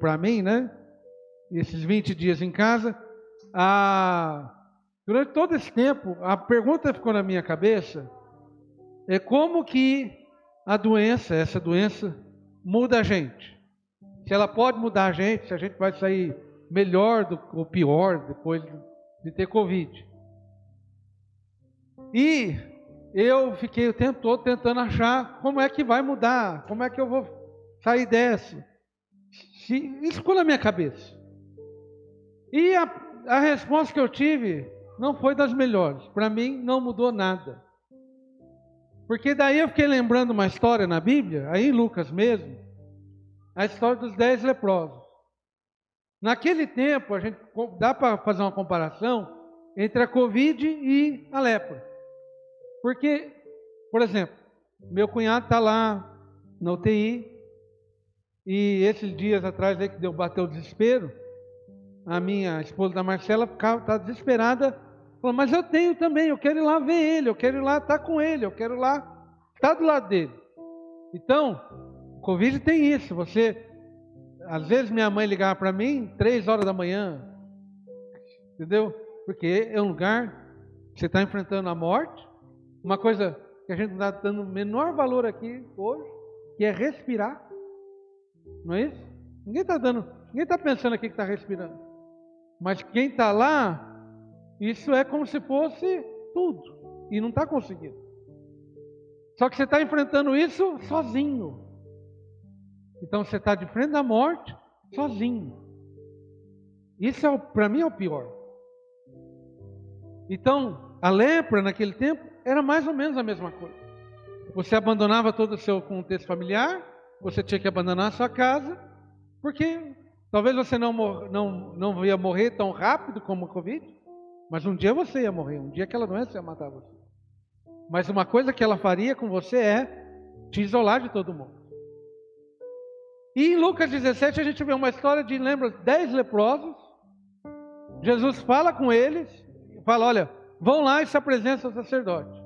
para mim, né? Esses 20 dias em casa. Durante todo esse tempo, a pergunta ficou na minha cabeça, é como que essa doença, muda a gente. Se ela pode mudar a gente, se a gente vai sair melhor ou pior depois de ter Covid. E eu fiquei o tempo todo tentando achar como é que vai mudar, como é que eu vou sair dessa. Isso ficou na minha cabeça. E a resposta que eu tive não foi das melhores. Para mim, não mudou nada. Porque daí eu fiquei lembrando uma história na Bíblia, aí em Lucas mesmo, a história dos 10 leprosos. Naquele tempo, dá para fazer uma comparação entre a Covid e a lepra. Porque, por exemplo, meu cunhado está lá na UTI, e esses dias atrás aí que bateu o desespero, a minha esposa da Marcela está desesperada, falou, mas eu tenho também, eu quero ir lá ver ele, eu quero ir lá estar com ele, eu quero ir lá estar do lado dele. Então, o Covid tem isso, às vezes minha mãe ligava para mim 3 horas da manhã, entendeu? Porque é um lugar que você está enfrentando a morte, uma coisa que a gente está dando o menor valor aqui hoje, que é respirar, não é isso? Ninguém está pensando aqui que está respirando, mas quem está lá, isso é como se fosse tudo, e não está conseguindo. Só que você está enfrentando isso sozinho. Então você está de frente da morte, sozinho. Isso para mim é o pior. Então, a lepra naquele tempo era mais ou menos a mesma coisa. Você abandonava todo o seu contexto familiar, você tinha que abandonar a sua casa, porque talvez você não ia morrer tão rápido como a Covid, mas um dia você ia morrer, um dia aquela doença ia matar você. Mas uma coisa que ela faria com você é te isolar de todo mundo. E em Lucas 17 a gente vê uma história de, lembra, 10 leprosos. Jesus fala com eles, fala, olha, vão lá e se apresentam ao sacerdote.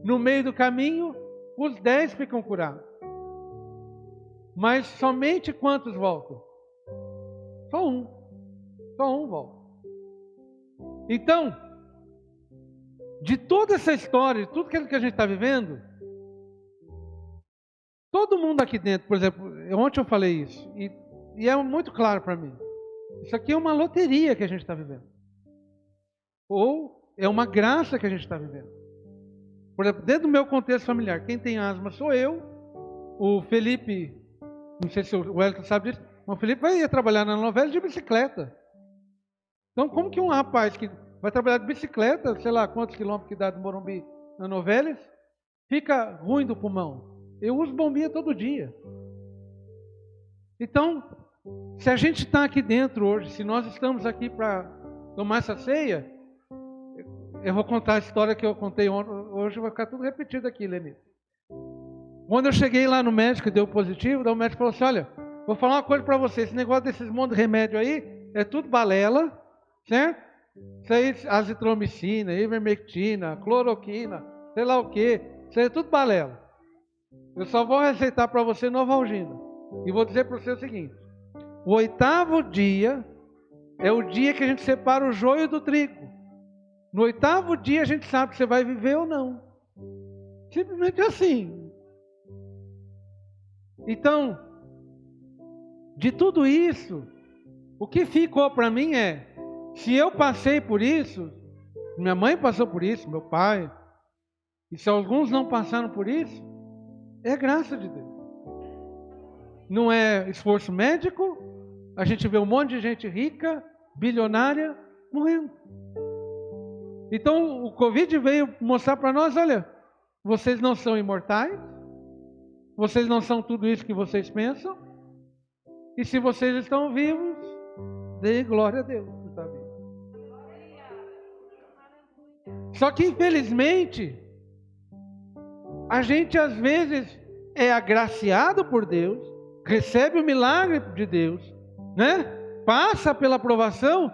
No meio do caminho, os 10 ficam curados. Mas somente quantos voltam? Só um. Só um volta. Então, de toda essa história, de tudo aquilo que a gente está vivendo, todo mundo aqui dentro, por exemplo, ontem eu falei isso, e é muito claro para mim. Isso aqui é uma loteria que a gente está vivendo. Ou é uma graça que a gente está vivendo. Por exemplo, dentro do meu contexto familiar, quem tem asma sou eu, o Felipe, não sei se o Wellington sabe disso, mas o Felipe ia trabalhar na novela de bicicleta. Então, como que um rapaz que vai trabalhar de bicicleta, sei lá quantos quilômetros que dá do Morumbi na Novelis, fica ruim do pulmão? Eu uso bombinha todo dia. Então, se a gente está aqui dentro hoje, se nós estamos aqui para tomar essa ceia, eu vou contar a história que eu contei ontem, hoje vai ficar tudo repetido aqui, Leni. Quando eu cheguei lá no médico e deu positivo, daí o médico falou assim, olha, vou falar uma coisa para você, esse negócio desses montes de remédio aí, é tudo balela, certo? Isso aí, azitromicina, ivermectina, cloroquina, sei lá o que, isso aí é tudo balela. Eu só vou receitar para você Novalgina. E vou dizer para você o seguinte, o 8º dia é o dia que a gente separa o joio do trigo. No 8º dia a gente sabe se você vai viver ou não. Simplesmente assim. Então, de tudo isso, o que ficou para mim é, se eu passei por isso, minha mãe passou por isso, meu pai, e se alguns não passaram por isso, é graça de Deus. Não é esforço médico, a gente vê um monte de gente rica, bilionária, morrendo. Então o Covid veio mostrar para nós, olha, vocês não são imortais, vocês não são tudo isso que vocês pensam, e se vocês estão vivos, dê glória a Deus. Está vivo. Só que infelizmente, a gente às vezes é agraciado por Deus, recebe o milagre de Deus, né? Passa pela aprovação,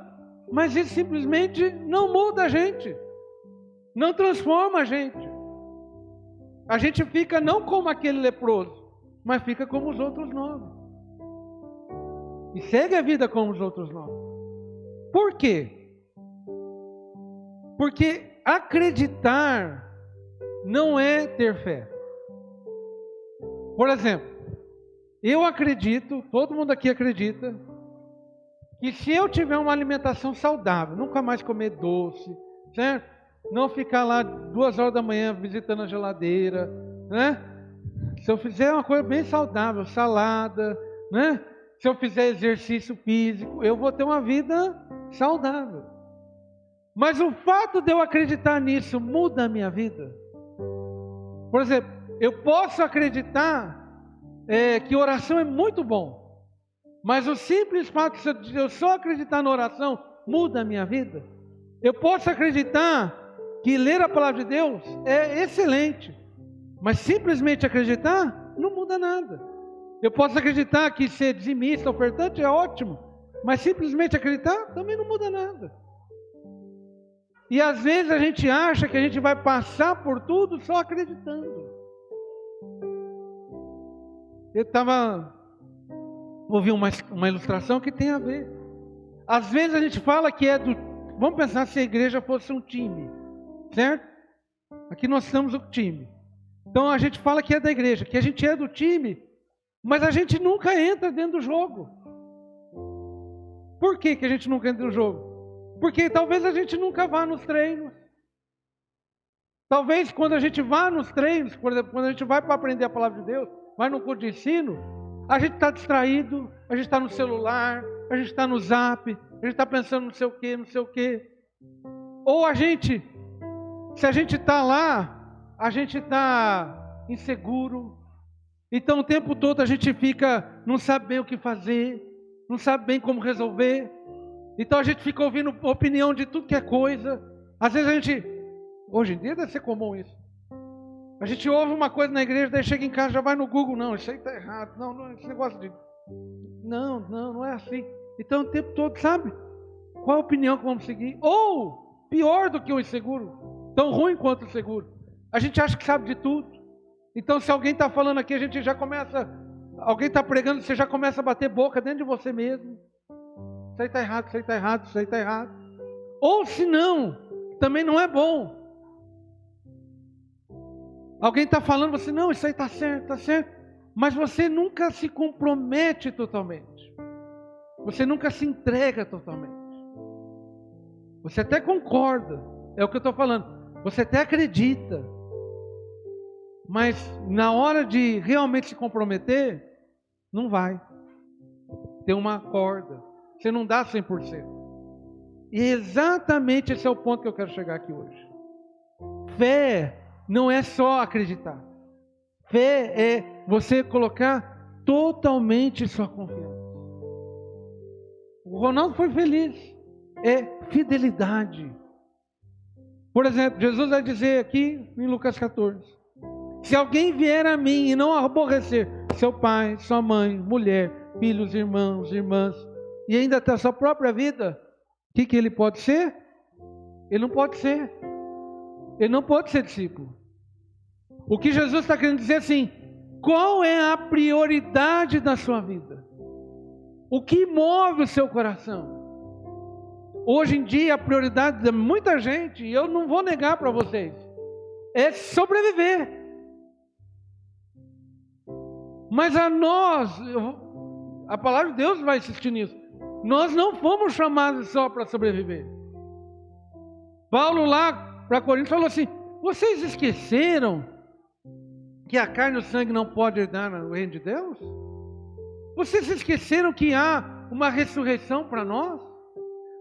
mas isso simplesmente não muda a gente, não transforma a gente. A gente fica não como aquele leproso, mas fica como os outros 9. e segue a vida como os outros não. Por quê? Porque acreditar não é ter fé. Por exemplo, eu acredito, todo mundo aqui acredita, que se eu tiver uma alimentação saudável, nunca mais comer doce, certo? Não ficar lá 2 horas da manhã visitando a geladeira, né? Se eu fizer uma coisa bem saudável, salada, né? Se eu fizer exercício físico, eu vou ter uma vida saudável. Mas o fato de eu acreditar nisso muda a minha vida. Por exemplo, eu posso acreditar que oração é muito bom, mas o simples fato de eu só acreditar na oração muda a minha vida. Eu posso acreditar que ler a palavra de Deus é excelente, mas simplesmente acreditar não muda nada. Eu posso acreditar que ser dizimista, ofertante é ótimo, mas simplesmente acreditar também não muda nada. E às vezes a gente acha que a gente vai passar por tudo só acreditando. Eu ouvi uma ilustração que tem a ver. Às vezes a gente fala que vamos pensar se a igreja fosse um time, certo? Aqui nós somos o time. Então a gente fala que é da igreja, que a gente é do time, mas a gente nunca entra dentro do jogo. Por que a gente nunca entra no jogo? Porque talvez a gente nunca vá nos treinos. Talvez quando a gente vá nos treinos, por exemplo, quando a gente vai para aprender a palavra de Deus, vai no curso de ensino, a gente está distraído, a gente está no celular, a gente está no zap, a gente está pensando não sei o que, não sei o que. Ou se a gente está lá, a gente está inseguro. Então o tempo todo a gente não sabe bem o que fazer, não sabe bem como resolver. Então a gente fica ouvindo opinião de tudo que é coisa. Às vezes hoje em dia deve ser comum isso. A gente ouve uma coisa na igreja, daí chega em casa, já vai no Google, não, isso aí está errado, não, esse negócio de... Não é assim. Então o tempo todo, sabe? Qual a opinião que vamos seguir? Ou, pior do que o inseguro, tão ruim quanto o seguro, a gente acha que sabe de tudo. Então se alguém está falando aqui, a gente já começa, alguém está pregando, você já começa a bater boca dentro de você mesmo. Isso aí está errado, isso aí está errado, isso aí está errado. Ou se não, também não é bom. Alguém está falando, você, não, isso aí está certo, mas você nunca se compromete totalmente. Você nunca se entrega totalmente. Você até concorda, é o que eu estou falando. Você até acredita, mas na hora de realmente se comprometer, não vai. Tem uma corda. Você não dá 100%. E exatamente esse é o ponto que eu quero chegar aqui hoje. Fé não é só acreditar. Fé é você colocar totalmente sua confiança. O Ronaldo foi feliz. É fidelidade. Por exemplo, Jesus vai dizer aqui em Lucas 14: se alguém vier a mim e não aborrecer seu pai, sua mãe, mulher, filhos, irmãos, irmãs, e ainda até a sua própria vida, o que ele pode ser? Ele não pode ser. Ele não pode ser discípulo. O que Jesus está querendo dizer assim: qual é a prioridade da sua vida? O que move o seu coração? Hoje em dia a prioridade de muita gente, e eu não vou negar para vocês, é sobreviver. Mas a palavra de Deus vai insistir nisso. Nós não fomos chamados só para sobreviver. Paulo lá para Coríntios falou assim: vocês esqueceram que a carne e o sangue não podem herdar no reino de Deus? Vocês esqueceram que há uma ressurreição para nós?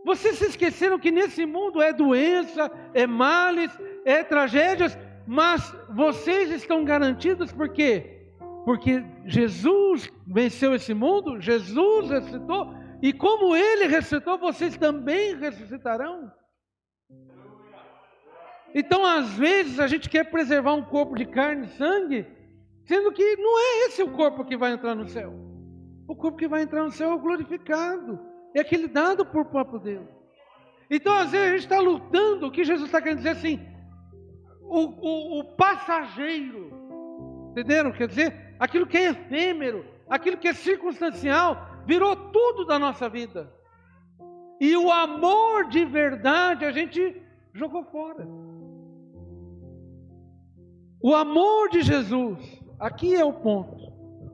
Vocês se esqueceram que nesse mundo é doença, é males, é tragédias, mas vocês estão garantidos por quê? Porque Jesus venceu esse mundo, Jesus ressuscitou, e como Ele ressuscitou, vocês também ressuscitarão. Então, às vezes, a gente quer preservar um corpo de carne e sangue, sendo que não é esse o corpo que vai entrar no céu. O corpo que vai entrar no céu é o glorificado, é aquele dado por próprio Deus. Então, às vezes, a gente está lutando, o que Jesus está querendo dizer assim, o passageiro, entenderam? Quer dizer, aquilo que é efêmero, aquilo que é circunstancial, virou tudo da nossa vida. E o amor de verdade a gente jogou fora. O amor de Jesus, aqui é o ponto.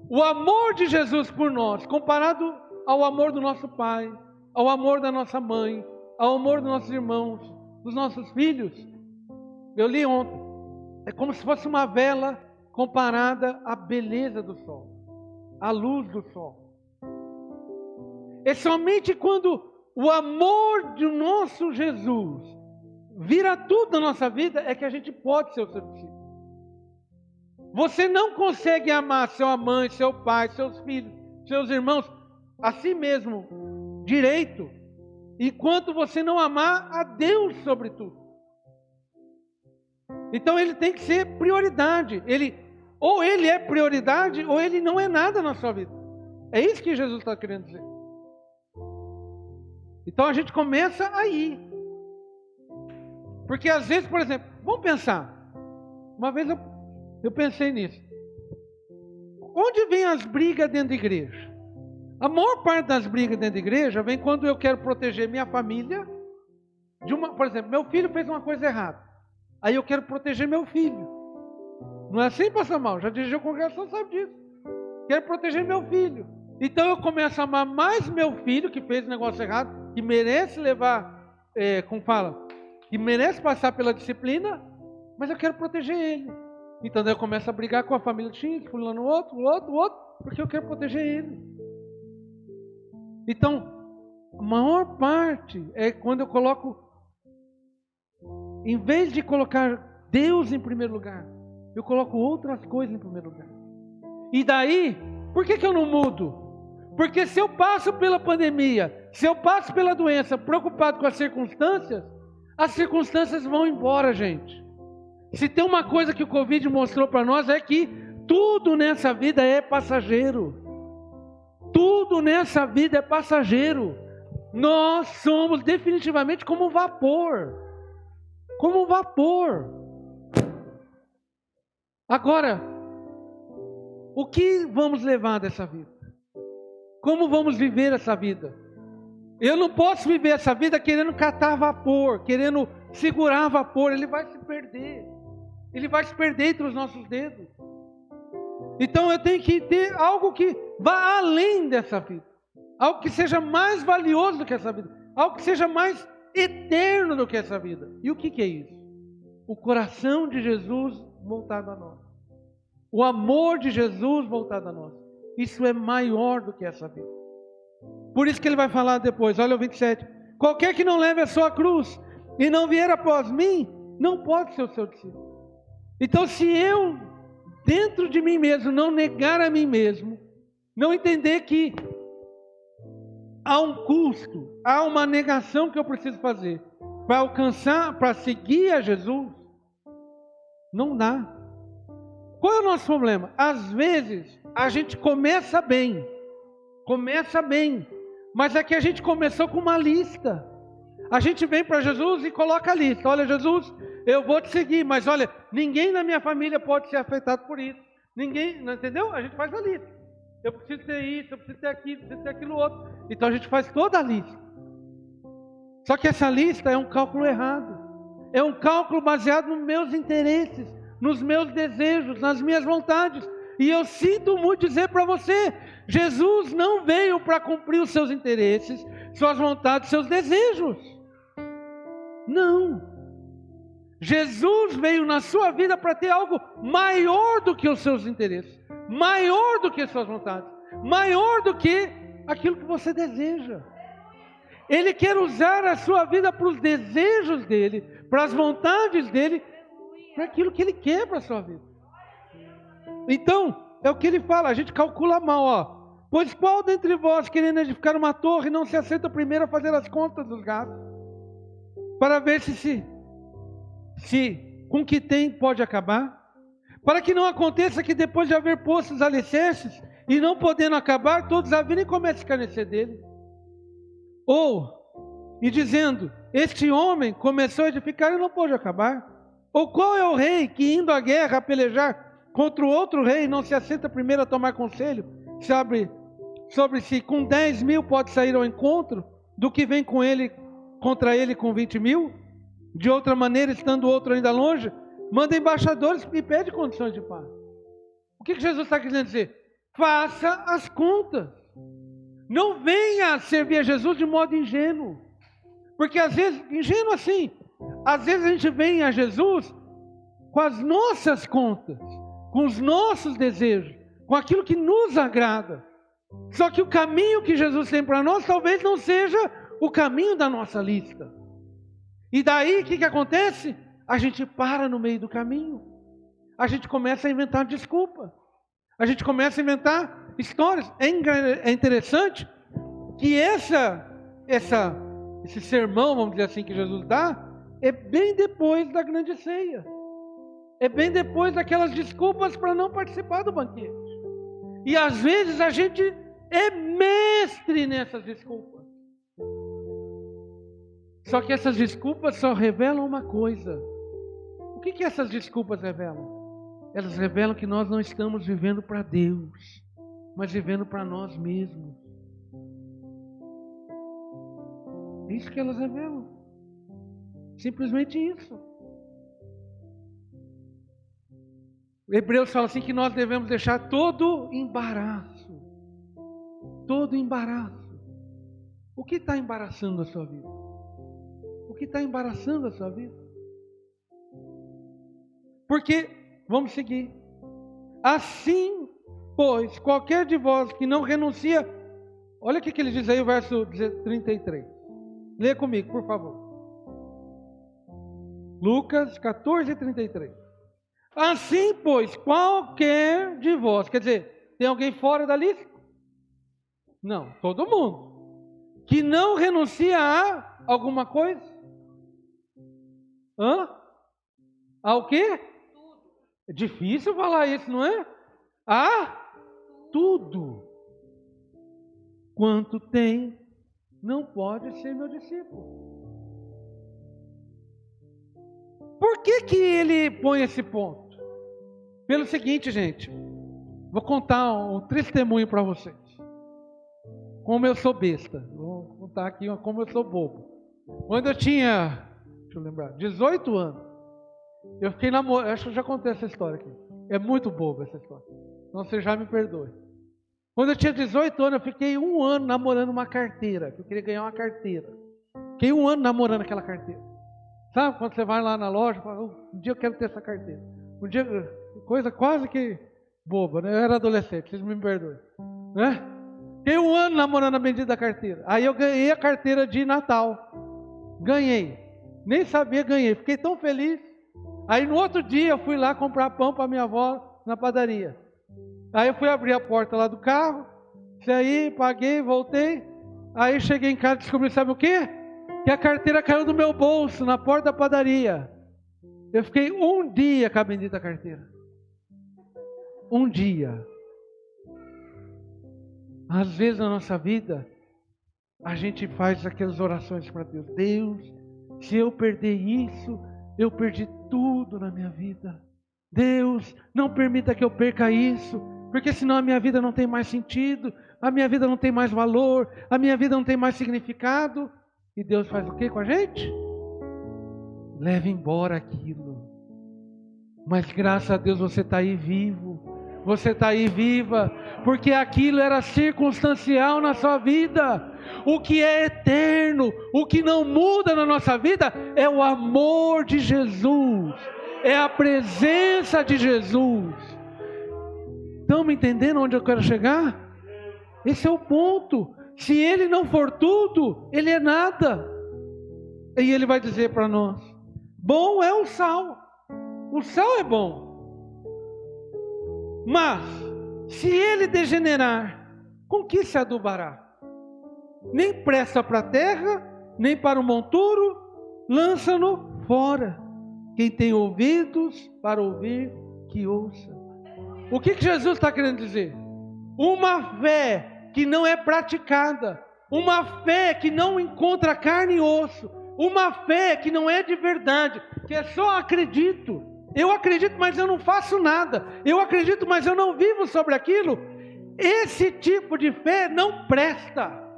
O amor de Jesus por nós, comparado ao amor do nosso pai, ao amor da nossa mãe, ao amor dos nossos irmãos, dos nossos filhos. Eu li ontem, é como se fosse uma vela comparada à beleza do sol, à luz do sol. É somente quando o amor do nosso Jesus vira tudo na nossa vida é que a gente pode ser o seu discípulo. Você não consegue amar sua mãe, seu pai, seus filhos, seus irmãos, a si mesmo, direito, enquanto você não amar a Deus sobre tudo. Então ele tem que ser prioridade. Ou ele é prioridade, ou ele não é nada na sua vida. É isso que Jesus está querendo dizer. Então a gente começa aí. Porque às vezes, por exemplo, vamos pensar. Uma vez eu pensei nisso. Onde vem as brigas dentro da igreja? A maior parte das brigas dentro da igreja vem quando eu quero proteger minha família por exemplo, meu filho fez uma coisa errada. Aí eu quero proteger meu filho. Não é assim, pastor Mal? Já dirigiu a congregação, sabe disso. Quero proteger meu filho. Então eu começo a amar mais meu filho, que fez um negócio errado, que merece levar, como fala, que merece passar pela disciplina, mas eu quero proteger ele. Então daí eu começo a brigar com a família X, fulano o outro, porque eu quero proteger ele. Então, a maior parte é quando eu coloco, em vez de colocar Deus em primeiro lugar, eu coloco outras coisas em primeiro lugar. E daí, por que eu não mudo? Porque se eu passo pela pandemia, se eu passo pela doença, preocupado com as circunstâncias vão embora, gente. Se tem uma coisa que o Covid mostrou para nós é que tudo nessa vida é passageiro. Tudo nessa vida é passageiro. Nós somos definitivamente como um vapor. Como um vapor. Agora, o que vamos levar dessa vida? Como vamos viver essa vida? Eu não posso viver essa vida querendo catar vapor, querendo segurar vapor. Ele vai se perder. Ele vai se perder entre os nossos dedos. Então eu tenho que ter algo que vá além dessa vida. Algo que seja mais valioso do que essa vida. Algo que seja mais eterno do que essa vida. E o que é isso? O coração de Jesus voltado a nós. O amor de Jesus voltado a nós. Isso é maior do que essa vida. Por isso que ele vai falar depois, olha o 27. Qualquer que não leve a sua cruz e não vier após mim, não pode ser o seu discípulo. Então se eu, dentro de mim mesmo, não negar a mim mesmo, não entender que há um custo, há uma negação que eu preciso fazer para alcançar, para seguir a Jesus, não dá. Qual é o nosso problema? Às vezes a gente começa bem, mas é que a gente começou com uma lista. A gente vem para Jesus e coloca a lista. Olha, Jesus, eu vou te seguir, mas olha, ninguém na minha família pode ser afetado por isso. Ninguém, não entendeu? A gente faz a lista. Eu preciso ter isso, eu preciso ter aquilo, eu preciso ter aquilo outro. Então a gente faz toda a lista. Só que essa lista é um cálculo errado. É um cálculo baseado nos meus interesses, nos meus desejos, nas minhas vontades. E eu sinto muito dizer para você, Jesus não veio para cumprir os seus interesses, suas vontades, seus desejos. Não. Jesus veio na sua vida para ter algo maior do que os seus interesses, maior do que as suas vontades, maior do que aquilo que você deseja. Ele quer usar a sua vida para os desejos dele, para as vontades dele, para aquilo que ele quer para a sua vida. Então, é o que ele fala, a gente calcula mal, ó. Pois qual dentre vós, querendo edificar uma torre, não se assenta primeiro a fazer as contas dos gastos, para ver se com o que tem pode acabar? Para que não aconteça que depois de haver posto os alicerces, e não podendo acabar, todos a virem e comecem a escarnecer dele. E dizendo, este homem começou a edificar e não pôde acabar. Ou qual é o rei que indo à guerra a pelejar contra o outro rei, não se assenta primeiro a tomar conselho, sobre se com 10 mil pode sair ao encontro do que vem com ele, contra ele com 20 mil? De outra maneira, estando o outro ainda longe, manda embaixadores e pede condições de paz. O que Jesus está querendo dizer? Faça as contas. Não venha servir a Jesus de modo ingênuo. Porque às vezes, ingênuo assim, às vezes a gente vem a Jesus com as nossas contas, com os nossos desejos, com aquilo que nos agrada. Só que o caminho que Jesus tem para nós talvez não seja o caminho da nossa lista. E daí o que acontece? A gente para no meio do caminho. A gente começa a inventar desculpa. A gente começa a inventar histórias. É interessante que esse sermão, vamos dizer assim, que Jesus dá, é bem depois da grande ceia. É bem depois daquelas desculpas para não participar do banquete. E às vezes a gente é mestre nessas desculpas. Só que essas desculpas só revelam uma coisa. O que essas desculpas revelam? Elas revelam que nós não estamos vivendo para Deus, mas vivendo para nós mesmos. É isso que elas revelam. Simplesmente isso. O Hebreus fala assim que nós devemos deixar todo embaraço. Todo embaraço. O que está embaraçando a sua vida? O que está embaraçando a sua vida? Porque, vamos seguir. Assim, pois, qualquer de vós que não renuncia... Olha o que ele diz aí, o verso 33. Lê comigo, por favor. Lucas 14, 33. Assim, pois, qualquer de vós... Quer dizer, tem alguém fora da lista? Não, todo mundo. Que não renuncia a alguma coisa? Ao quê? É difícil falar isso, não é? A tudo. Quanto tem, não pode ser meu discípulo. Por que ele põe esse ponto? Pelo seguinte, gente. Vou contar um testemunho para vocês. Como eu sou besta. Vou contar aqui como eu sou bobo. Quando eu tinha, deixa eu lembrar, 18 anos, eu fiquei namorando, acho que eu já contei essa história aqui. É muito boba essa história. Então você já me perdoe. Quando eu tinha 18 anos, eu fiquei 1 ano namorando uma carteira. Eu queria ganhar uma carteira. Fiquei 1 ano namorando aquela carteira. Sabe quando você vai lá na loja e fala, um dia eu quero ter essa carteira. Um dia, coisa quase que boba, né? Eu era adolescente, vocês me perdoem. Né? Fiquei 1 ano namorando a bendita carteira. Aí eu ganhei a carteira de Natal. Ganhei. Nem sabia, ganhei. Fiquei tão feliz. Aí no outro dia eu fui lá comprar pão para minha avó na padaria. Aí eu fui abrir a porta lá do carro, saí, paguei, voltei. Aí cheguei em casa e descobri, sabe o quê? Que a carteira caiu do meu bolso na porta da padaria. Eu fiquei 1 dia com a bendita carteira. 1 dia. Às vezes na nossa vida, a gente faz aquelas orações para Deus. Deus, se eu perder isso, eu perdi tudo na minha vida. Deus, não permita que eu perca isso, porque senão a minha vida não tem mais sentido, a minha vida não tem mais valor, a minha vida não tem mais significado. E Deus faz o que com a gente? Leva embora aquilo. Mas graças a Deus você está aí vivo, você está aí viva, porque aquilo era circunstancial na sua vida. O que é eterno, o que não muda na nossa vida é o amor de Jesus, é a presença de Jesus. Estão me entendendo onde eu quero chegar? Esse é o ponto. Se Ele não for tudo, Ele é nada. E Ele vai dizer para nós, bom é o sal é bom. Mas, se ele degenerar, com que se adubará? Nem presta para a terra, nem para o monturo, lança-no fora. Quem tem ouvidos para ouvir, que ouça. O que Jesus está querendo dizer? Uma fé que não é praticada, uma fé que não encontra carne e osso, uma fé que não é de verdade, que é só acredito. Eu acredito, mas eu não faço nada. Eu acredito, mas eu não vivo sobre aquilo. Esse tipo de fé não presta.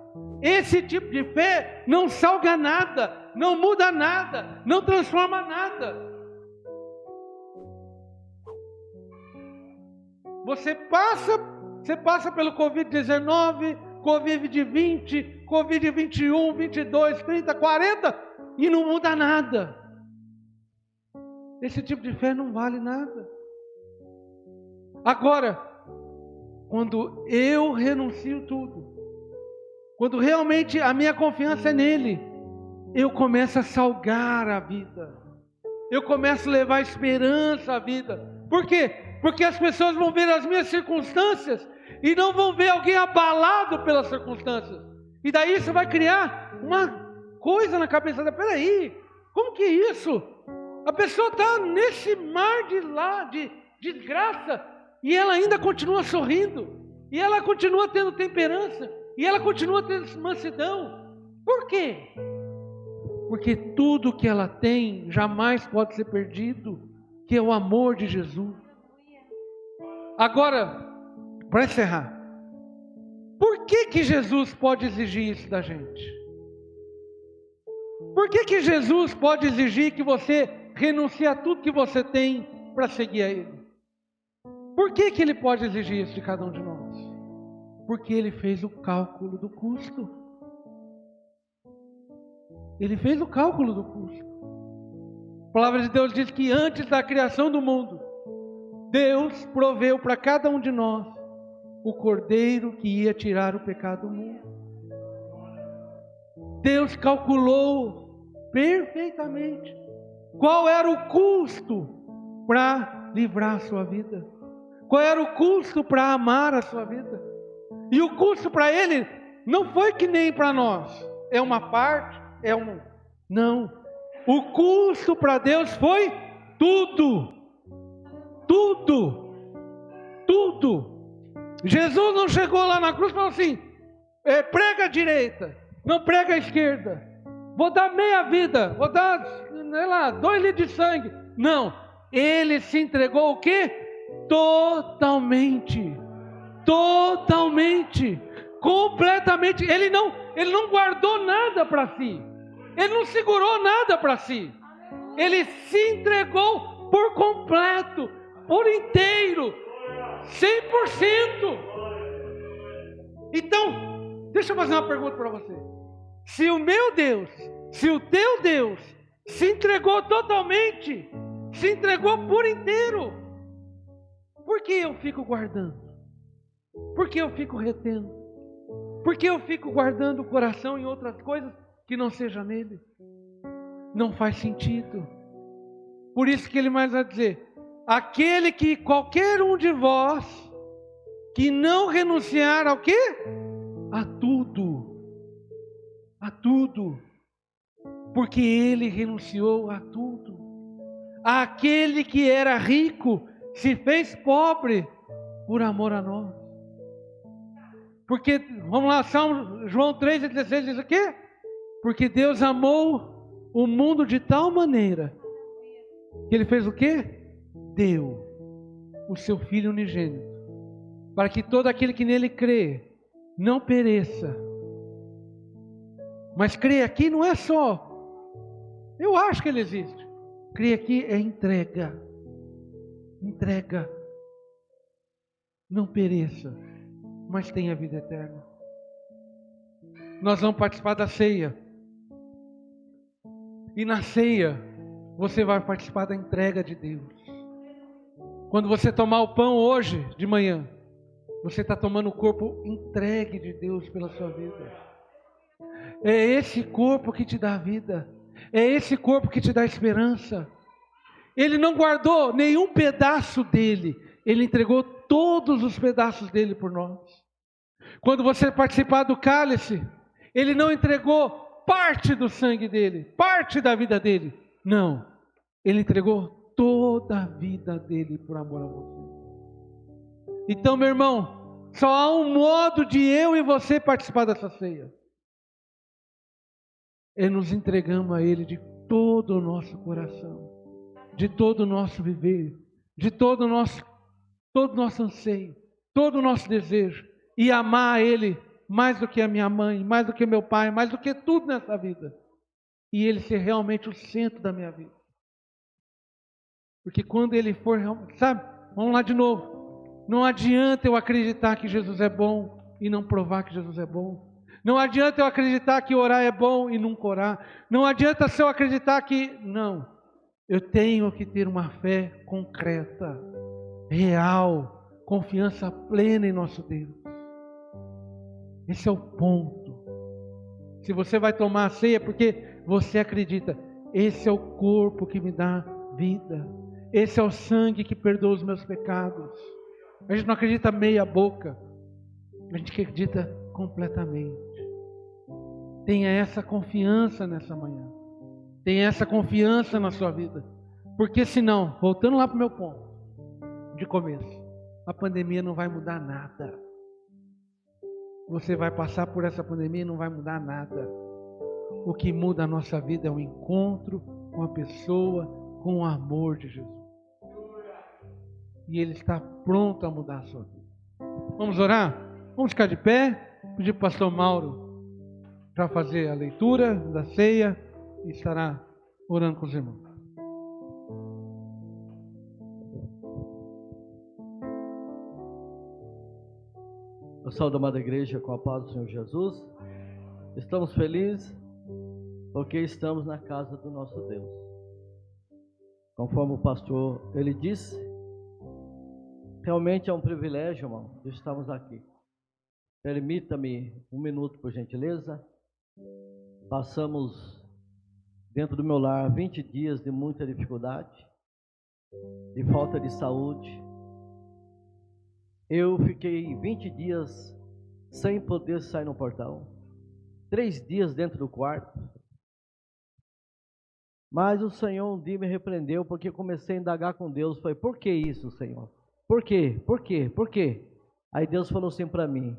Esse tipo de fé não salga nada, não muda nada, não transforma nada. Você passa pelo Covid-19, Covid-20, Covid-21, 22, 30, 40 e não muda nada. Esse tipo de fé não vale nada. Agora, quando eu renuncio tudo, quando realmente a minha confiança é nele, eu começo a salgar a vida. Eu começo a levar esperança à vida. Por quê? Porque as pessoas vão ver as minhas circunstâncias e não vão ver alguém abalado pelas circunstâncias. E daí isso vai criar uma coisa na cabeça dela. Peraí, como que é isso? A pessoa está nesse mar de desgraça e ela ainda continua sorrindo. E ela continua tendo temperança. E ela continua tendo mansidão. Por quê? Porque tudo que ela tem jamais pode ser perdido, que é o amor de Jesus. Agora, para encerrar, por que Jesus pode exigir isso da gente? Por que Jesus pode exigir que você renuncie a tudo que você tem para seguir a Ele? Por que Ele pode exigir isso de cada um de nós? Porque Ele fez o cálculo do custo. Ele fez o cálculo do custo. A palavra de Deus diz que antes da criação do mundo, Deus proveu para cada um de nós o cordeiro que ia tirar o pecado do mundo. Deus calculou perfeitamente qual era o custo para livrar a sua vida, qual era o custo para amar a sua vida. E o custo para Ele não foi que nem para nós, é uma parte, não. O custo para Deus foi tudo. Tudo. Tudo. Jesus não chegou lá na cruz e falou assim, prega a direita, não prega a esquerda. Vou dar meia vida, vou dar, sei lá, 2 litros de sangue. Não. Ele se entregou o quê? Totalmente. Totalmente. Completamente. Ele não guardou nada para si. Ele não segurou nada para si. Ele se entregou por completo, por inteiro, 100%. Então, deixa eu fazer uma pergunta para você. Se o meu Deus, se o teu Deus se entregou totalmente, se entregou por inteiro, por que eu fico guardando? Por que eu fico retendo? Por que eu fico guardando o coração em outras coisas que não seja nele? Não faz sentido. Por isso que ele mais vai dizer, aquele que qualquer um de vós que não renunciar ao quê? A tudo. A tudo. Porque ele renunciou a tudo. Aquele que era rico se fez pobre por amor a nós. Porque, vamos lá, João 3,16 diz o quê? Porque Deus amou o mundo de tal maneira que Ele fez o quê? Deu o seu Filho unigênito, para que todo aquele que nele crê não pereça. Mas crer aqui não é só, eu acho que Ele existe. Crer aqui é entrega. Entrega. Não pereça, mas tenha vida eterna. Nós vamos participar da ceia. E na ceia, você vai participar da entrega de Deus. Quando você tomar o pão hoje de manhã, você está tomando o corpo entregue de Deus pela sua vida. É esse corpo que te dá vida. É esse corpo que te dá esperança. Ele não guardou nenhum pedaço dele. Ele entregou todos os pedaços dele por nós. Quando você participar do cálice, ele não entregou parte do sangue dele, parte da vida dele. Não. Ele entregou toda a vida dele por amor a você. Então, meu irmão, só há um modo de eu e você participar dessa ceia. É nos entregando a Ele de todo o nosso coração, de todo o nosso viver, de todo o nosso anseio, todo o nosso desejo. e amar Ele mais do que a minha mãe, mais do que meu pai, mais do que tudo nessa vida. E Ele ser realmente o centro da minha vida. Porque quando Ele for, sabe, vamos lá de novo. Não adianta eu acreditar que Jesus é bom e não provar que Jesus é bom. Não adianta eu acreditar que orar é bom e nunca orar. Não adianta se eu acreditar que... Não. Eu tenho que ter uma fé concreta, real, confiança plena em nosso Deus. Esse é o ponto. Se você vai tomar a ceia, porque você acredita, esse é o corpo que me dá vida. Esse é o sangue que perdoa os meus pecados. A gente não acredita meia boca. A gente acredita completamente. Tenha essa confiança nessa manhã. Tenha essa confiança na sua vida. Porque senão, voltando lá para o meu ponto de começo, a pandemia não vai mudar nada. Você vai passar por essa pandemia e não vai mudar nada. O que muda a nossa vida é o encontro com a pessoa, com o amor de Jesus. E Ele está pronto a mudar a sua vida. Vamos orar? Vamos ficar de pé. Pedir para o pastor Mauro para fazer a leitura da ceia e estará orando com os irmãos. Eu saúdo a amada igreja com a paz do Senhor Jesus. Estamos felizes porque estamos na casa do nosso Deus. Conforme o pastor ele disse, realmente é um privilégio, irmão, de estarmos aqui. Permita-me um minuto, por gentileza. Passamos dentro do meu lar 20 dias de muita dificuldade, de falta de saúde. Eu fiquei 20 dias sem poder sair no portão, 3 dias dentro do quarto. Mas o Senhor um dia me repreendeu, porque comecei a indagar com Deus. Falei, por que isso, Senhor? Por quê? Por quê? Por quê? Aí Deus falou assim para mim: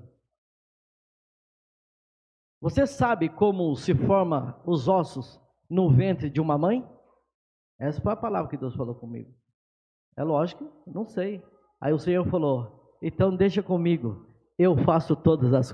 você sabe como se forma os ossos no ventre de uma mãe? Essa foi a palavra que Deus falou comigo. É lógico, não sei. Aí o Senhor falou, então deixa comigo, eu faço todas as coisas.